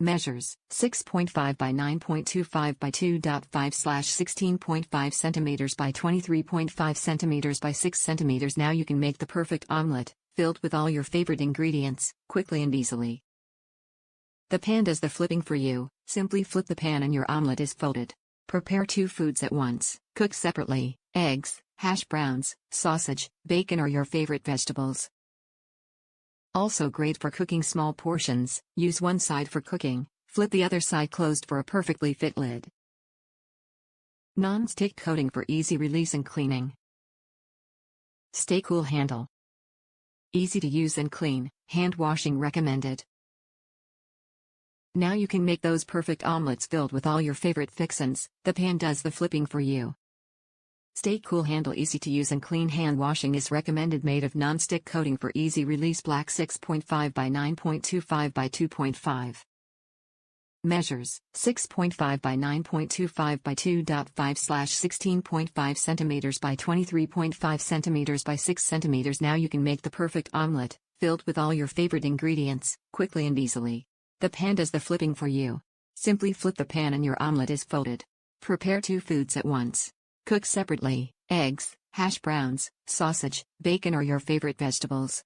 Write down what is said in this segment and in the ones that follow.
Measures, 6.5 by 9.25 by 2.5/16.5 centimeters by 23.5 centimeters by 6 centimeters. Now you can make the perfect omelet, filled with all your favorite ingredients, quickly and easily. The pan does the flipping for you. Simply flip the pan and your omelet is folded. Prepare 2 foods at once. Cook separately: eggs, hash browns, sausage, bacon or your favorite vegetables. Also great for cooking small portions. Use one side for cooking, flip the other side closed for a perfectly fit lid. Non-stick coating for easy release and cleaning. Stay cool handle. Easy to use and clean, hand washing recommended. Now you can make those perfect omelets filled with all your favorite fixins. The pan does the flipping for you. Stay cool handle, easy to use and clean, hand washing is recommended, made of non-stick coating for easy release. Black 6.5 by 9.25 by 2.5. Measures, 6.5 by 9.25 by 2.5/16.5 centimeters by 23.5 centimeters by 6 centimeters. Now you can make the perfect omelet, filled with all your favorite ingredients, quickly and easily. The pan does the flipping for you. Simply flip the pan and your omelet is folded. Prepare 2 foods at once. Cook separately: eggs, hash browns, sausage, bacon or your favorite vegetables.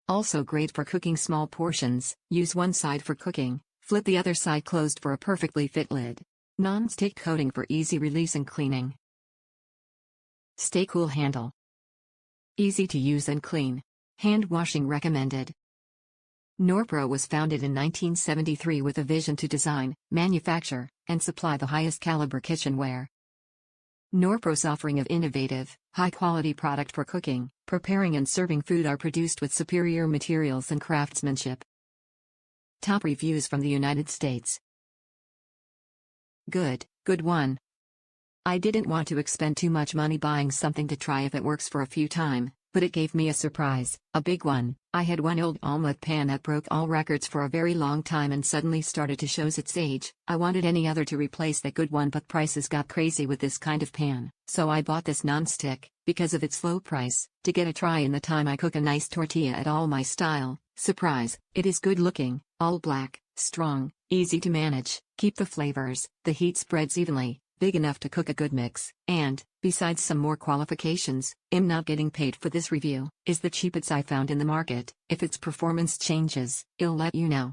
Also great for cooking small portions. Use one side for cooking, flip the other side closed for a perfectly fit lid. Non-stick coating for easy release and cleaning. Stay cool handle. Easy to use and clean. Hand washing recommended. Norpro was founded in 1973 with a vision to design, manufacture, and supply the highest caliber kitchenware. Norpro's offering of innovative, high-quality product for cooking, preparing and serving food are produced with superior materials and craftsmanship. Top reviews from the United States. Good one. I didn't want to expend too much money buying something to try if it works for a few times, but it gave me a surprise, a big one. I had one old omelet pan that broke all records for a very long time and suddenly started to show its age. I wanted any other to replace that good one, but prices got crazy with this kind of pan. So I bought this non-stick, because of its low price, to get a try in the time I cook a nice tortilla at all my style. Surprise, it is good looking, all black, strong, easy to manage, keep the flavors, the heat spreads evenly, big enough to cook a good mix, and, besides some more qualifications, I'm not getting paid for this review, is the cheapest I found in the market. If its performance changes, I'll let you know.